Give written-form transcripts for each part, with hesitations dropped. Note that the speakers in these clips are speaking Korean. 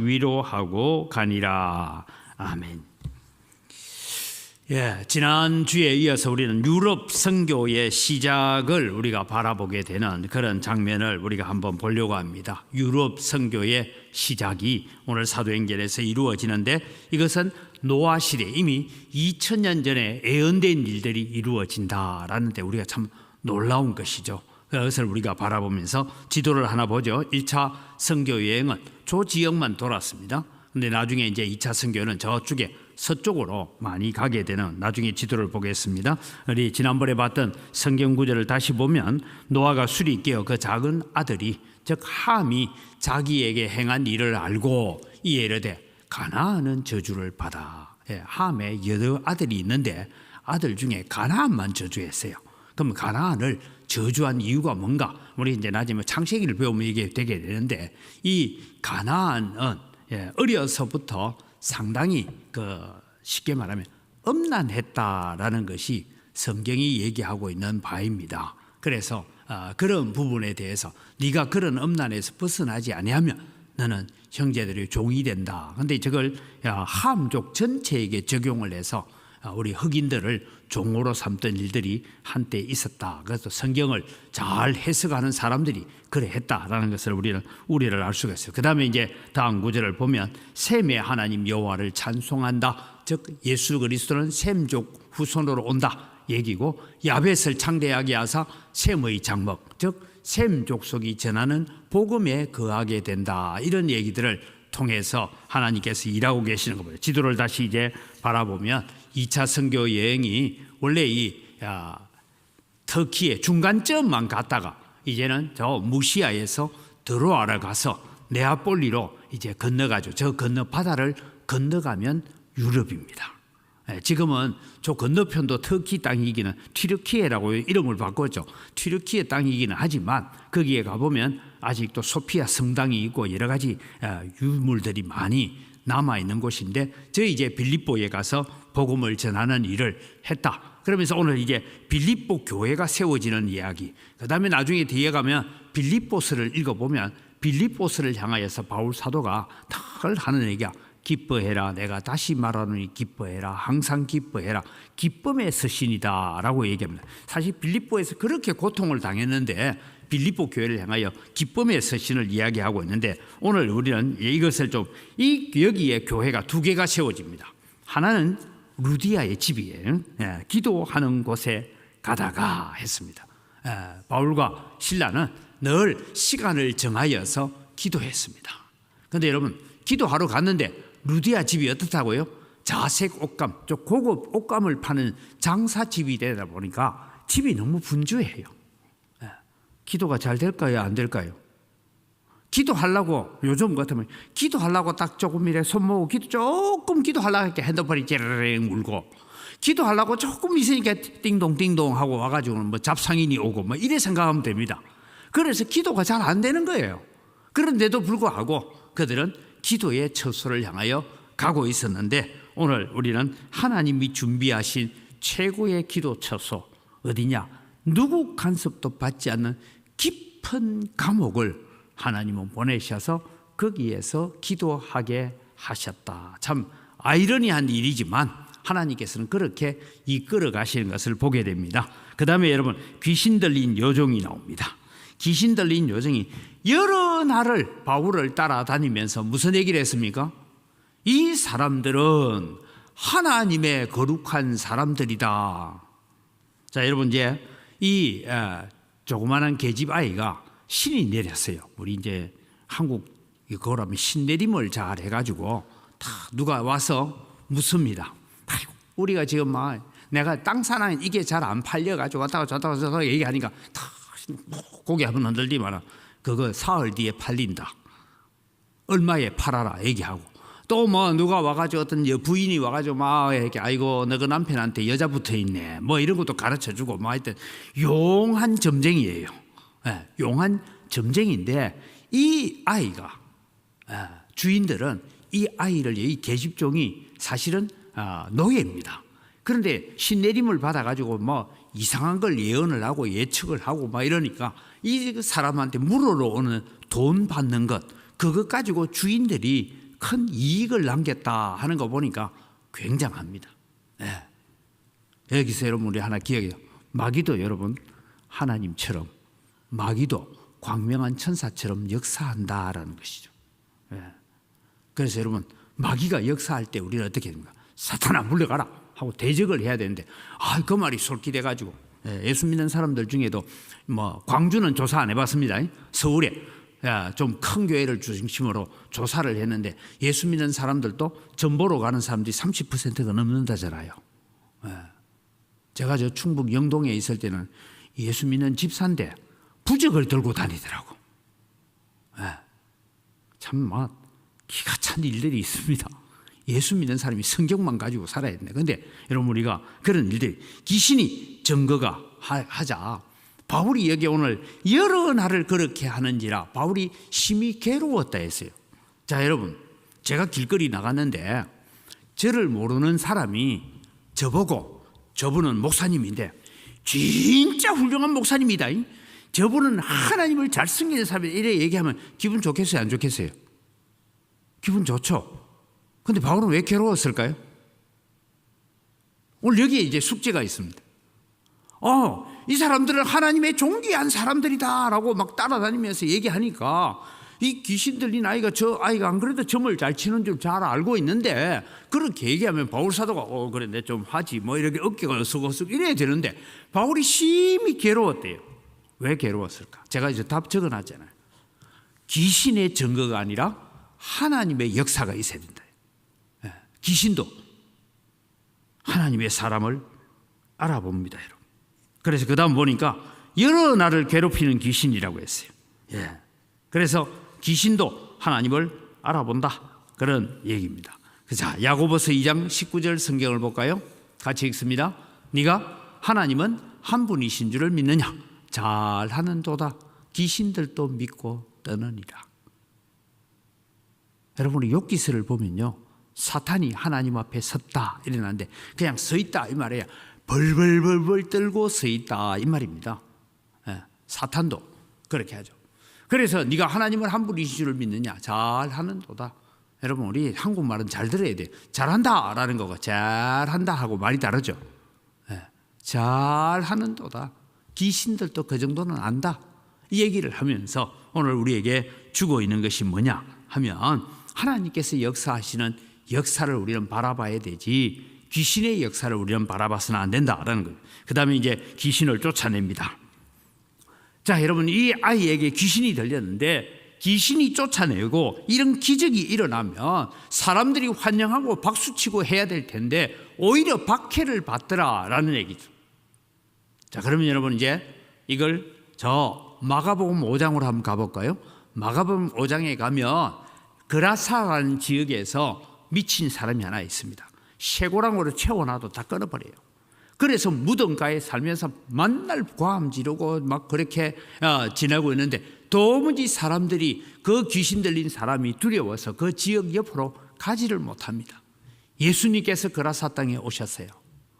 위로하고 가니라. 아멘. 지난주에 이어서 우리는 유럽 선교의 시작을 우리가 바라보게 되는 그런 장면을 우리가 한번 보려고 합니다. 유럽 선교의 시작이 오늘 사도행전에서 이루어지는데, 이것은 노아 시대, 이미 2000년 전에 예언된 일들이 이루어진다라는 데 우리가 참 놀라운 것이죠. 그것을 우리가 바라보면서 지도를 하나 보죠. 1차 선교 여행은 저 지역만 돌았습니다. 근데 나중에 이제 2차 선교는 저쪽에 서쪽으로 많이 가게 되는, 나중에 지도를 보겠습니다. 우리 지난번에 봤던 성경 구절을 다시 보면, 노아가 술이 깨어 그 작은 아들이, 즉 함이 자기에게 행한 일을 알고 이르되 가나안은 저주를 받아. 함에 8아들이 있는데 아들 중에 가나안만 저주했어요. 그럼 가나안을 저주한 이유가 뭔가? 우리 이제 나중에 창세기를 배우면 이게 되게 되는데, 이 가나안은 어려서부터 상당히 쉽게 말하면 음란했다라는 것이 성경이 얘기하고 있는 바입니다. 그래서 그런 부분에 대해서 네가 그런 음란에서 벗어나지 아니하면 너는 형제들의 종이 된다. 그런데 저걸 함족 전체에게 적용을 해서 우리 흑인들을 종으로 삼던 일들이 한때 있었다. 그래서 성경을 잘 해석하는 사람들이 그래 했다라는 것을 우리를 알 수가 있어요. 그 다음에 이제 다음 구절을 보면 셈의 하나님 여호와를 찬송한다. 즉 예수 그리스도는 셈족 후손으로 온다 얘기고, 야벳을 창대하게 하사 셈의 장막, 즉 셈 족속이 전하는 복음에 거하게 된다. 이런 얘기들을 통해서 하나님께서 일하고 계시는 겁니다. 지도를 다시 이제 바라보면 2차 선교 여행이 원래 이 터키의 중간점만 갔다가 이제는 저 무시아에서 드로아를 가서 네아폴리로 이제 건너가죠. 저 건너 바다를 건너가면 유럽입니다. 지금은 저 건너편도 터키 땅이기는 튀르키예라고 이름을 바꿨죠. 튀르키예 땅이기는 하지만 거기에 가보면 아직도 소피아 성당이 있고 여러 가지 유물들이 많이 남아있는 곳인데, 저 이제 빌립보에 가서 복음을 전하는 일을 했다. 그러면서 오늘 이제 빌립보 교회가 세워지는 이야기, 그 다음에 나중에 뒤에 가면 빌립보서를 읽어보면 빌립보서를 향하여서 바울 사도가 늘 하는 얘기야. 기뻐해라. 내가 다시 말하노니 기뻐해라. 항상 기뻐해라. 기쁨의 서신이다 라고 얘기합니다. 사실 빌립보에서 그렇게 고통을 당했는데 빌립보 교회를 향하여 기쁨의 서신을 이야기하고 있는데, 오늘 우리는 이것을 여기에 교회가 2개가 세워집니다. 하나는 루디아의 집이에요. 기도하는 곳에 가다가 했습니다. 바울과 실라는 늘 시간을 정하여서 기도했습니다. 그런데 여러분, 기도하러 갔는데 루디아 집이 어떻다고요? 자색 옷감, 좀 고급 옷감을 파는 장사집이 되다 보니까 집이 너무 분주해요. 기도가 잘 될까요? 안 될까요? 기도하려고, 요즘 같으면 기도하려고 딱 조금 이래 손 모으고 조금 기도하려고 할게 핸드폰이 째르르 울고, 기도하려고 조금 있으니까 띵동띵동 하고 와가지고 뭐 잡상인이 오고 뭐 이래 생각하면 됩니다. 그래서 기도가 잘 안 되는 거예요. 그런데도 불구하고 그들은 기도의 처소를 향하여 가고 있었는데, 오늘 우리는 하나님이 준비하신 최고의 기도 처소 어디냐? 누구 간섭도 받지 않는 깊은 감옥을 하나님은 보내셔서 거기에서 기도하게 하셨다. 참 아이러니한 일이지만 하나님께서는 그렇게 이끌어 가시는 것을 보게 됩니다. 그 다음에 여러분, 귀신 들린 여종이 나옵니다. 귀신 들린 여종이 여러 날을 바울을 따라다니면서 무슨 얘기를 했습니까? 이 사람들은 하나님의 거룩한 사람들이다. 자, 여러분, 이제 이 조그마한 계집 아이가 신이 내렸어요. 우리 이제 한국 그거라면 신내림을 잘 해가지고 다 누가 와서 묻습니다. 아이고, 우리가 지금 내가 땅 사나이 이게 잘 안 팔려가지고 왔다가 저다가 얘기하니까 다 고개 한번 흔들리면 그거 사흘 뒤에 팔린다. 얼마에 팔아라 얘기하고, 또 누가 와가지고 어떤 부인이 와가지고 이렇게 아이고 너그 남편한테 여자 붙어 있네 뭐 이런 것도 가르쳐주고 하여튼 용한 점쟁이에요. 용한 점쟁인데, 이 아이가 주인들은 이 아이를, 이 계집종이 사실은 노예입니다. 그런데 신내림을 받아가지고 이상한 걸 예언을 하고 예측을 하고 이러니까 이 사람한테 물으러 오는 돈 받는 것, 그것 가지고 주인들이 큰 이익을 남겼다 하는 거 보니까 굉장합니다. 네. 여기서 여러분 우리 하나 기억해요. 마귀도 여러분 하나님처럼, 마귀도 광명한 천사처럼 역사한다라는 것이죠. 네. 그래서 여러분 마귀가 역사할 때 우리는 어떻게 됩니까? 사탄아 물러가라 하고 대적을 해야 되는데 그 말이 솔깃해 가지고 예수 믿는 사람들 중에도 광주는 조사 안 해봤습니다. 서울에 좀 큰 교회를 중심으로 조사를 했는데 예수 믿는 사람들도 전보로 가는 사람들이 30%가 넘는다잖아요. 제가 저 충북 영동에 있을 때는 예수 믿는 집사인데 부적을 들고 다니더라고. 참 기가 찬 일들이 있습니다. 예수 믿는 사람이 성경만 가지고 살아야 된다. 그런데 여러분 우리가 그런 일들이 귀신이 증거가 하자. 바울이 여기 오늘 여러 날을 그렇게 하는지라 바울이 심히 괴로웠다 했어요. 자 여러분 제가 길거리 나갔는데 저를 모르는 사람이 저보고 저분은 목사님인데 진짜 훌륭한 목사님이다. 저분은 하나님을 잘 섬기는 사람이 이래 얘기하면 기분 좋겠어요 안 좋겠어요? 기분 좋죠. 근데 바울은 왜 괴로웠을까요? 오늘 여기에 이제 숙제가 있습니다. 이 사람들은 하나님의 존귀한 사람들이다라고 막 따라다니면서 얘기하니까 이 귀신 들린 아이가 저 아이가 안 그래도 점을 잘 치는 줄 잘 알고 있는데 그렇게 얘기하면 바울 사도가 그래 내 좀 하지 뭐 이렇게 어깨가 어석어석 이래야 되는데 바울이 심히 괴로웠대요. 왜 괴로웠을까? 제가 이제 답 적어놨잖아요. 귀신의 증거가 아니라 하나님의 역사가 있어야 된다. 귀신도 하나님의 사람을 알아봅니다, 여러분. 그래서 그 다음 보니까 여러 나를 괴롭히는 귀신이라고 했어요. 그래서 귀신도 하나님을 알아본다 그런 얘기입니다. 자, 야고보서 2장 19절 성경을 볼까요? 같이 읽습니다. 네가 하나님은 한 분이신 줄을 믿느냐? 잘하는도다. 귀신들도 믿고 떠느니라. 여러분이 욥기서를 보면요, 사탄이 하나님 앞에 섰다 이러는데 그냥 서 있다 이 말이에요. 벌벌벌벌 떨고 서 있다 이 말입니다. 사탄도 그렇게 하죠. 그래서 네가 하나님을 한 분이신 줄을 믿느냐? 잘하는도다. 여러분 우리 한국말은 잘 들어야 돼요. 잘한다라는 거고 잘한다 하고 말이 다르죠. 잘하는도다. 귀신들도 그 정도는 안다. 이 얘기를 하면서 오늘 우리에게 주고 있는 것이 뭐냐 하면 하나님께서 역사하시는 역사를 우리는 바라봐야 되지 귀신의 역사를 우리는 바라봐서는 안 된다라는 거예요. 그 다음에 이제 귀신을 쫓아냅니다. 자, 여러분 이 아이에게 귀신이 들렸는데 귀신이 쫓아내고 이런 기적이 일어나면 사람들이 환영하고 박수치고 해야 될 텐데 오히려 박해를 받더라라는 얘기죠. 자, 그러면 여러분 이제 이걸 저 마가복음 5장으로 한번 가볼까요? 마가복음 5장에 가면 그라사라는 지역에서 미친 사람이 하나 있습니다. 쇠고랑으로 채워놔도 다 끊어버려요. 그래서 무덤가에 살면서 만날 고함 지르고 막 그렇게 지내고 있는데 도무지 사람들이 그 귀신 들린 사람이 두려워서 그 지역 옆으로 가지를 못합니다. 예수님께서 그라사 땅에 오셨어요.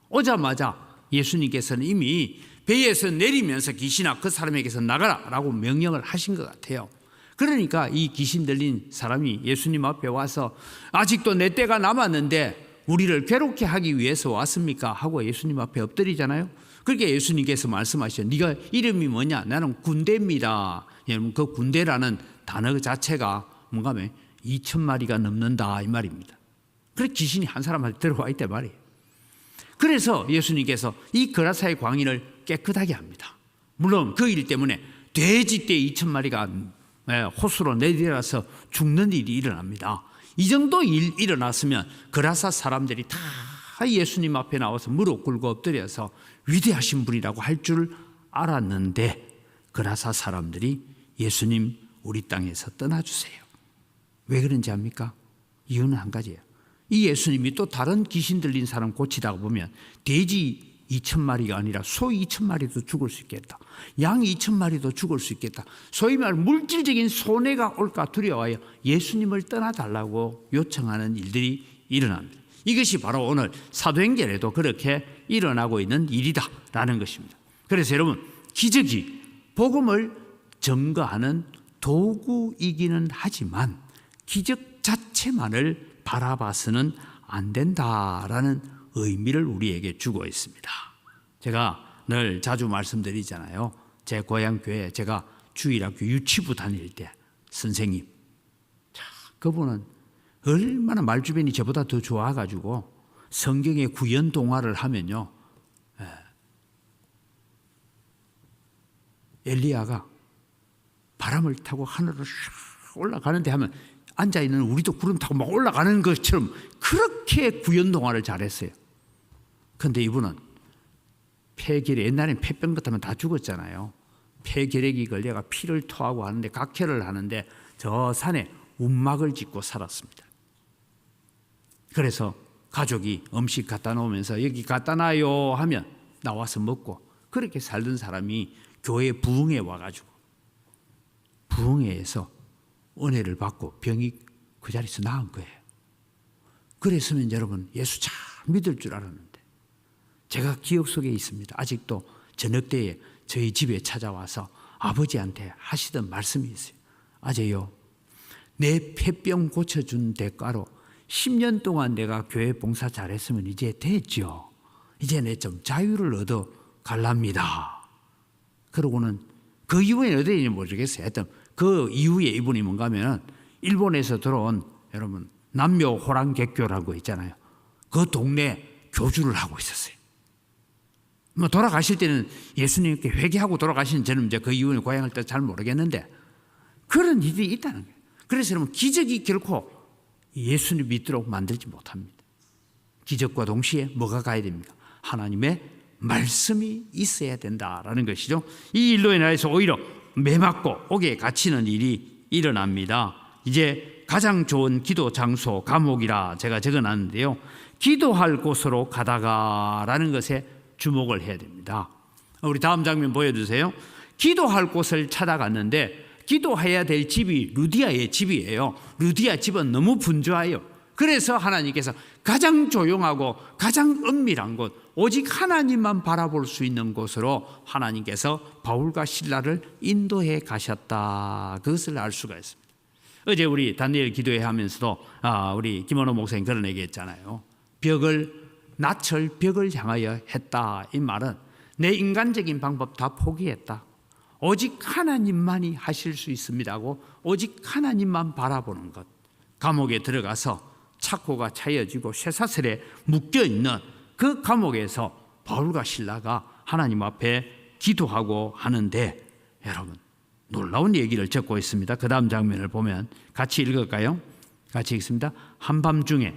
오자마자 예수님께서는 이미 배에서 내리면서 귀신아 그 사람에게서 나가라 라고 명령을 하신 것 같아요. 그러니까 이 귀신 들린 사람이 예수님 앞에 와서 아직도 내 때가 남았는데 우리를 괴롭게 하기 위해서 왔습니까? 하고 예수님 앞에 엎드리잖아요. 그렇게 예수님께서 말씀하시죠. 네가 이름이 뭐냐? 나는 군대입니다. 여러분 그 군대라는 단어 자체가 뭔가 하면 2,000마리가 넘는다 이 말입니다. 그래서 귀신이 한 사람한테 들어와 있단 말이에요. 그래서 예수님께서 이 그라사의 광인을 깨끗하게 합니다. 물론 그 일 때문에 돼지떼 2,000마리가 호수로 내려서 죽는 일이 일어납니다. 이 정도 일 일어났으면 그라사 사람들이 다 예수님 앞에 나와서 무릎 꿇고 엎드려서 위대하신 분이라고 할 줄 알았는데 그라사 사람들이 예수님 우리 땅에서 떠나주세요. 왜 그런지 압니까? 이유는 한 가지예요. 이 예수님이 또 다른 귀신 들린 사람 고치다가 보면 돼지 2,000마리가 아니라 소 2,000마리도 죽을 수 있겠다. 양 2,000마리도 죽을 수 있겠다. 소위 말 물질적인 손해가 올까 두려워하여 예수님을 떠나달라고 요청하는 일들이 일어납니다. 이것이 바로 오늘 사도행전에도 그렇게 일어나고 있는 일이다라는 것입니다. 그래서 여러분 기적이 복음을 증거하는 도구이기는 하지만 기적 자체만을 바라봐서는 안 된다라는 의미를 우리에게 주고 있습니다. 제가 늘 자주 말씀드리잖아요. 제 고향 교회 제가 주일학교 유치부 다닐 때 선생님, 그분은 얼마나 말주변이 저보다 더 좋아가지고 성경의 구연 동화를 하면요, 엘리야가 바람을 타고 하늘을 올라가는데 하면 앉아있는 우리도 구름 타고 막 올라가는 것처럼 그렇게 구연 동화를 잘했어요. 그런데 이분은 폐결핵, 옛날엔 폐병 같으면 다 죽었잖아요. 폐결핵이 걸려가 피를 토하고 하는데 각혈을 하는데 저 산에 움막을 짓고 살았습니다. 그래서 가족이 음식 갖다 놓으면서 여기 갖다 놔요 하면 나와서 먹고, 그렇게 살던 사람이 교회 부흥회 와가지고 부흥회에서 은혜를 받고 병이 그 자리에서 나은 거예요. 그랬으면 여러분 예수 잘 믿을 줄 알았는데, 제가 기억 속에 있습니다. 아직도 저녁 때에 저희 집에 찾아와서 아버지한테 하시던 말씀이 있어요. 아재요, 내 폐병 고쳐준 대가로 10년 동안 내가 교회 봉사 잘했으면 이제 됐죠. 이제 내 좀 자유를 얻어 갈랍니다. 그러고는 그 이후에 어디인지 모르겠어요. 하여튼 그 이후에 이분이 뭔가 하면 일본에서 들어온, 여러분 남묘 호랑객교라고 있잖아요. 그 동네 교주를 하고 있었어요. 뭐 돌아가실 때는 예수님께 회개하고 돌아가신, 저는 이제 그 이후에 고향을 잘 모르겠는데 그런 일이 있다는 거예요. 그래서 여러분 기적이 결코 예수님 믿도록 만들지 못합니다. 기적과 동시에 뭐가 가야 됩니까? 하나님의 말씀이 있어야 된다라는 것이죠. 이 일로 인해서 오히려 매맞고 옥에 갇히는 일이 일어납니다. 이제 가장 좋은 기도 장소 감옥이라 제가 적어놨는데요, 기도할 곳으로 가다가라는 것에 주목을 해야 됩니다. 우리 다음 장면 보여주세요. 기도할 곳을 찾아갔는데 기도해야 될 집이 루디아의 집이에요. 루디아 집은 너무 분주해요. 그래서 하나님께서 가장 조용하고 가장 은밀한 곳, 오직 하나님만 바라볼 수 있는 곳으로 하나님께서 바울과 실라를 인도해 가셨다, 그것을 알 수가 있습니다. 어제 우리 다니엘 기도회 하면서도 우리 김원호 목사님 그런 얘기했잖아요. 낯을 벽을 향하여 했다. 이 말은 내 인간적인 방법 다 포기했다. 오직 하나님만이 하실 수 있습니다 하고 오직 하나님만 바라보는 것. 감옥에 들어가서 착고가 차여지고 쇠사슬에 묶여있는 그 감옥에서 바울과 실라가 하나님 앞에 기도하고 하는데, 여러분 놀라운 얘기를 적고 있습니다. 그 다음 장면을 보면 같이 읽을까요? 같이 읽습니다. 한밤중에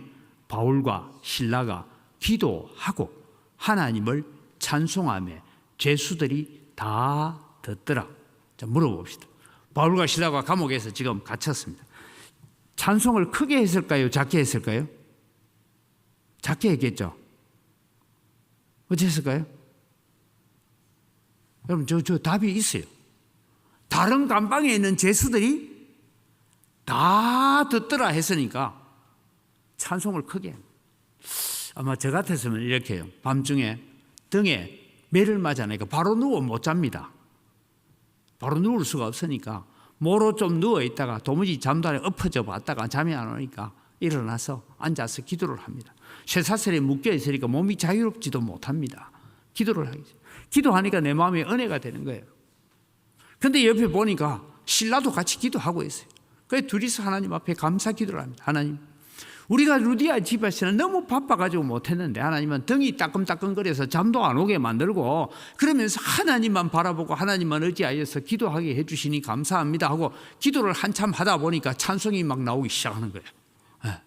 바울과 실라가 기도하고 하나님을 찬송하며 죄수들이 다 듣더라. 자, 물어봅시다. 바울과 실라가 감옥에서 지금 갇혔습니다. 찬송을 크게 했을까요? 작게 했을까요? 작게 했겠죠. 어찌했을까요? 여러분 저 답이 있어요. 다른 감방에 있는 죄수들이 다 듣더라 했으니까 찬송을 크게 합니다. 아마 저 같았으면 이렇게 해요. 밤중에 등에 매를 맞아내니까 바로 누워 못 잡니다. 바로 누울 수가 없으니까 모로 좀 누워있다가 도무지 잠도 안 엎어져 봤다가 잠이 안 오니까 일어나서 앉아서 기도를 합니다. 쇠사슬에 묶여있으니까 몸이 자유롭지도 못합니다. 기도를 하겠죠. 기도하니까 내 마음에 은혜가 되는 거예요. 그런데 옆에 보니까 신라도 같이 기도하고 있어요. 그래서 둘이서 하나님 앞에 감사 기도를 합니다. 하나님, 우리가 루디아 집에서는 너무 바빠가지고 못했는데 하나님은 등이 따끔따끔거려서 잠도 안 오게 만들고 그러면서 하나님만 바라보고 하나님만 의지하여서 기도하게 해주시니 감사합니다 하고 기도를 한참 하다 보니까 찬송이 막 나오기 시작하는 거예요. 네.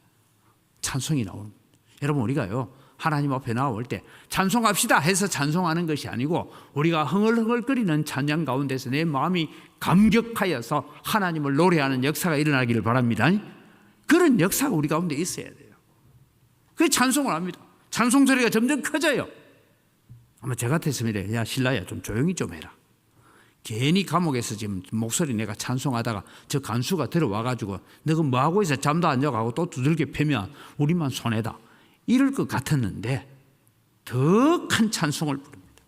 찬송이 나오는 거예요. 여러분 우리가요 하나님 앞에 나올 때 찬송합시다 해서 찬송하는 것이 아니고 우리가 흥얼흥얼거리는 찬양 가운데서 내 마음이 감격하여서 하나님을 노래하는 역사가 일어나기를 바랍니다. 그런 역사가 우리 가운데 있어야 돼요. 그래서 찬송을 합니다. 찬송 소리가 점점 커져요. 아마 저 같았으면 이래, 야 신라야 좀 조용히 좀 해라. 괜히 감옥에서 지금 목소리 내가 찬송하다가 저 간수가 들어와가지고 너가 뭐하고 있어 잠도 안 자고 또 두들겨 패면 우리만 손해다. 이럴 것 같았는데 더 큰 찬송을 부릅니다.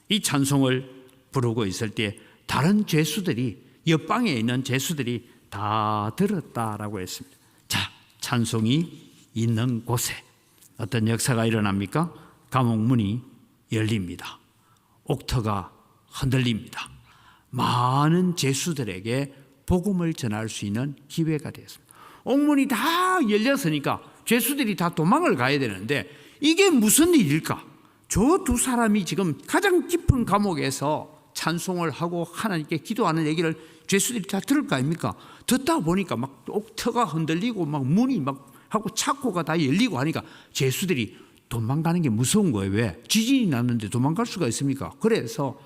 이 찬송을 부르고 있을 때 다른 죄수들이 옆방에 있는 죄수들이 다 들었다라고 했습니다. 찬송이 있는 곳에 어떤 역사가 일어납니까? 감옥 문이 열립니다. 옥터가 흔들립니다. 많은 죄수들에게 복음을 전할 수 있는 기회가 되었습니다. 옥문이 다 열렸으니까 죄수들이 다 도망을 가야 되는데 이게 무슨 일일까? 저 두 사람이 지금 가장 깊은 감옥에서 찬송을 하고 하나님께 기도하는 얘기를 죄수들이 다 들을 거 아닙니까? 듣다 보니까 막 옥터가 흔들리고 막 문이 막 하고 창고가 다 열리고 하니까 죄수들이 도망가는 게 무서운 거예요. 왜? 지진이 났는데 도망갈 수가 있습니까? 그래서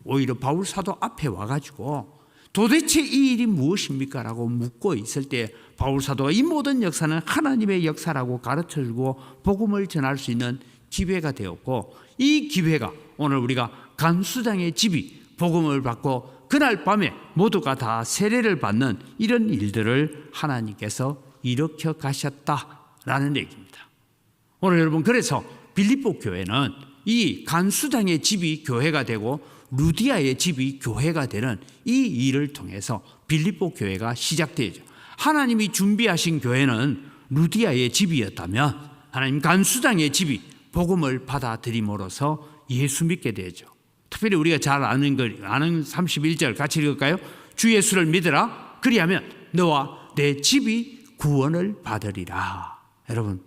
오히려 바울 사도 앞에 와가지고 도대체 이 일이 무엇입니까? 라고 묻고 있을 때 바울 사도가 이 모든 역사는 하나님의 역사라고 가르쳐주고 복음을 전할 수 있는 기회가 되었고, 이 기회가 오늘 우리가 간수장의 집이 복음을 받고 그날 밤에 모두가 다 세례를 받는 이런 일들을 하나님께서 일으켜 가셨다라는 얘기입니다. 오늘 여러분, 그래서 빌립보 교회는 이 간수장의 집이 교회가 되고 루디아의 집이 교회가 되는 이 일을 통해서 빌립보 교회가 시작되죠. 하나님이 준비하신 교회는 루디아의 집이었다면 하나님 간수장의 집이 복음을 받아들임으로써 예수 믿게 되죠. 특별히 우리가 잘 아는 31절 같이 읽을까요? 주 예수를 믿으라. 그리하면 너와 내 집이 구원을 받으리라. 여러분,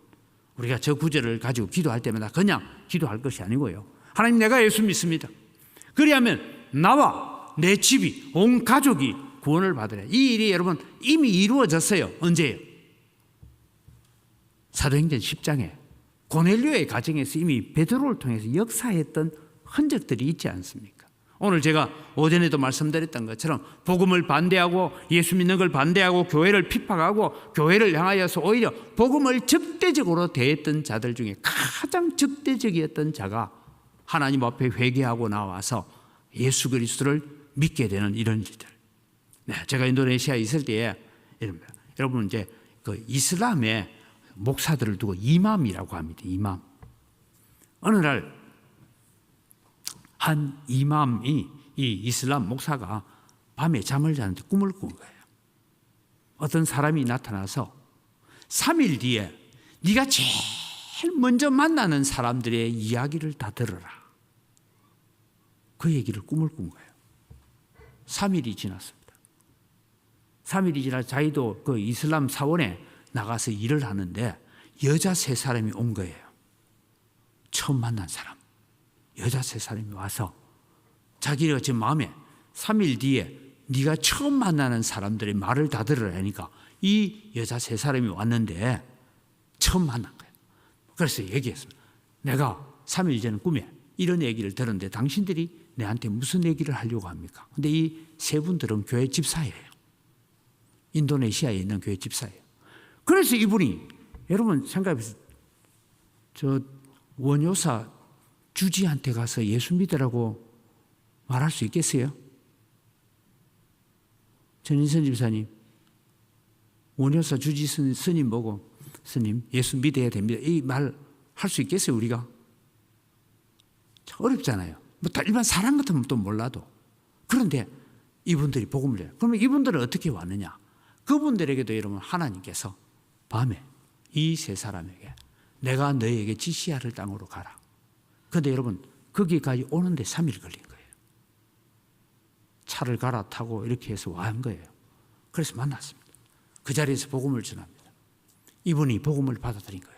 우리가 저 구절을 가지고 기도할 때마다 그냥 기도할 것이 아니고요. 하나님, 내가 예수 믿습니다. 그리하면 나와 내 집이, 온 가족이 구원을 받으라. 이 일이 여러분 이미 이루어졌어요. 언제요? 사도행전 10장에 고넬료의 가정에서 이미 베드로를 통해서 역사했던 흔적들이 있지 않습니까? 오늘 제가 오전에도 말씀드렸던 것처럼 복음을 반대하고 예수 믿는 걸 반대하고 교회를 핍박하고 교회를 향하여서 오히려 복음을 적대적으로 대했던 자들 중에 가장 적대적이었던 자가 하나님 앞에 회개하고 나와서 예수 그리스도를 믿게 되는 이런 일들. 네, 제가 인도네시아에 있을 때에 여러분 이제 그 이슬람의 목사들을 두고 이맘이라고 합니다. 이맘. 어느 날 한 이맘이, 이 이슬람 목사가 밤에 잠을 자는데 꿈을 꾼 거예요. 어떤 사람이 나타나서 3일 뒤에 네가 제일 먼저 만나는 사람들의 이야기를 다 들어라. 그 얘기를 꿈을 꾼 거예요. 3일이 지났습니다. 3일이 지나 자기도 그 이슬람 사원에 나가서 일을 하는데 여자 3사람이 온 거예요. 처음 만난 사람. 여자 3사람이 와서 자기가 지금 마음에 3일 뒤에 네가 처음 만나는 사람들의 말을 다 들으라니까 이 여자 3사람이 왔는데 처음 만난 거예요. 그래서 얘기했습니다. 내가 3일 전에 꿈에 이런 얘기를 들었는데 당신들이 내한테 무슨 얘기를 하려고 합니까? 근데 이 3분들은 교회 집사예요. 인도네시아에 있는 교회 집사예요. 그래서 이분이, 여러분 생각해보세요. 저 원효사 주지한테 가서 예수 믿으라고 말할 수 있겠어요? 전인선 집사님, 원효사 주지 스님 보고 스님 예수 믿어야 됩니다. 이 말 할 수 있겠어요 우리가? 어렵잖아요. 뭐 일반 사람 같으면 또 몰라도. 그런데 이분들이 복음을 해요. 그러면 이분들은 어떻게 왔느냐? 그분들에게도 여러분 하나님께서 밤에 이 3사람에게 내가 너에게 지시할 땅으로 가라. 그런데 여러분 거기까지 오는데 3일 걸린 거예요. 차를 갈아타고 이렇게 해서 와 한 거예요. 그래서 만났습니다. 그 자리에서 복음을 전합니다. 이분이 복음을 받아들인 거예요.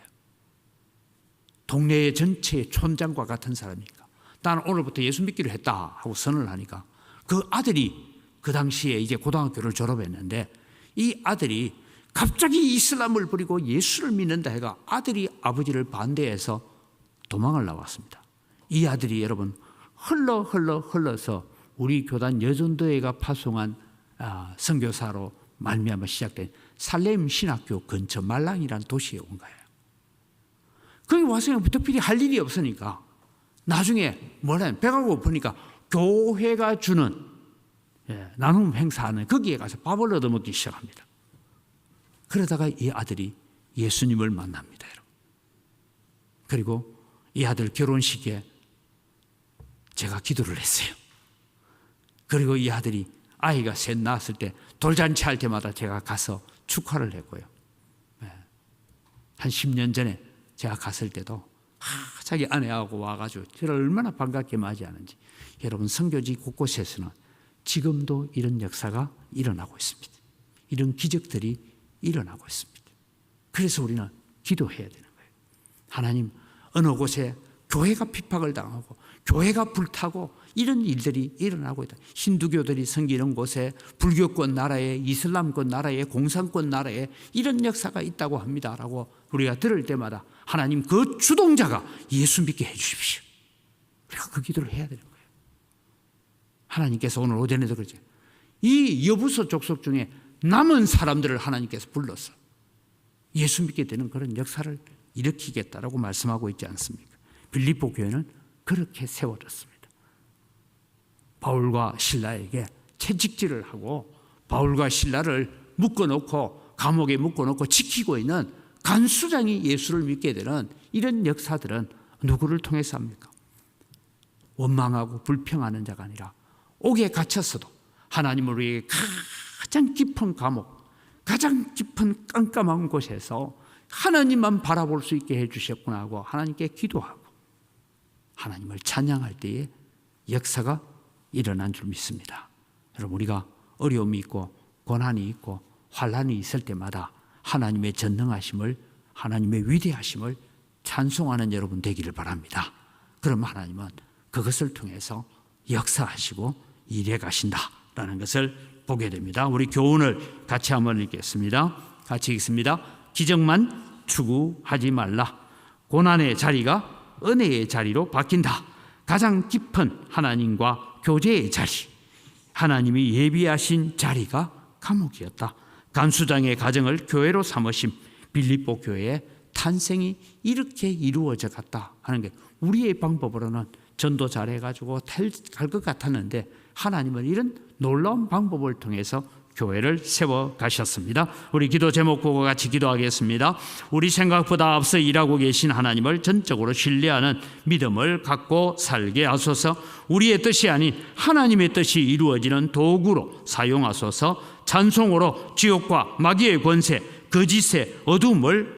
동네의 전체의 촌장과 같은 사람이니까 나는 오늘부터 예수 믿기로 했다 하고 선언을 하니까 그 아들이 그 당시에 이제 고등학교를 졸업했는데 이 아들이 갑자기 이슬람을 버리고 예수를 믿는다 해가 아들이 아버지를 반대해서 도망을 나왔습니다. 이 아들이 여러분 흘러서 우리 교단 여전도회가 파송한 선교사로 말미암아 시작된 살렘 신학교 근처 말랑이라는 도시에 온 거예요. 거기 와서 특별히 할 일이 없으니까 나중에 배가 고프니까 교회가 주는 나눔 행사하는 거기에 가서 밥을 얻어먹기 시작합니다. 그러다가 이 아들이 예수님을 만납니다. 여러분. 그리고 이 아들 결혼식에 제가 기도를 했어요. 그리고 이 아들이 아이가 셋 낳았을 때 돌잔치 할 때마다 제가 가서 축하를 했고요. 한 10년 전에 제가 갔을 때도 자기 아내하고 와가지고 저를 얼마나 반갑게 맞이하는지. 여러분, 선교지 곳곳에서는 지금도 이런 역사가 일어나고 있습니다. 이런 기적들이 일어나고 있습니다. 그래서 우리는 기도해야 되는 거예요. 하나님, 어느 곳에 교회가 핍박을 당하고 교회가 불타고 이런 일들이 일어나고 있다. 힌두교들이 섬기는 곳에, 불교권 나라에, 이슬람권 나라에, 공산권 나라에 이런 역사가 있다고 합니다라고 우리가 들을 때마다 하나님, 그 주동자가 예수 믿게 해 주십시오. 우리가 그 기도를 해야 되는 거예요. 하나님께서 오늘 오전에도 그러죠. 이 여부서 족속 중에 남은 사람들을 하나님께서 불러서 예수 믿게 되는 그런 역사를 일으키겠다라고 말씀하고 있지 않습니까? 빌립보 교회는 그렇게 세워졌습니다. 바울과 실라에게 채찍질을 하고 바울과 실라를 묶어놓고 감옥에 묶어놓고 지키고 있는 간수장이 예수를 믿게 되는 이런 역사들은 누구를 통해서 합니까? 원망하고 불평하는 자가 아니라 옥에 갇혔어도 하나님을 우리에게 가장 깊은 감옥, 가장 깊은 깜깜한 곳에서 하나님만 바라볼 수 있게 해주셨구나 하고 하나님께 기도하고 하나님을 찬양할 때에 역사가 일어난 줄 믿습니다. 여러분, 우리가 어려움이 있고 고난이 있고 환난이 있을 때마다 하나님의 전능하심을, 하나님의 위대하심을 찬송하는 여러분 되기를 바랍니다. 그럼 하나님은 그것을 통해서 역사하시고 일해 가신다라는 것을 보게 됩니다. 우리 교훈을 같이 한번 읽겠습니다. 같이 읽습니다. 기적만 추구하지 말라. 고난의 자리가 은혜의 자리로 바뀐다. 가장 깊은 하나님과 교제의 자리, 하나님이 예비하신 자리가 감옥이었다. 간수장의 가정을 교회로 삼으심, 빌립보 교회의 탄생이 이렇게 이루어져 갔다 하는 게 우리의 방법으로는 전도 잘해가지고 갈 것 같았는데 하나님은 이런 놀라운 방법을 통해서 교회를 세워 가셨습니다. 우리 기도 제목 보고 같이 기도하겠습니다. 우리 생각보다 앞서 일하고 계신 하나님을 전적으로 신뢰하는 믿음을 갖고 살게 하소서. 우리의 뜻이 아닌 하나님의 뜻이 이루어지는 도구로 사용하소서. 찬송으로 지옥과 마귀의 권세, 거짓의 어둠을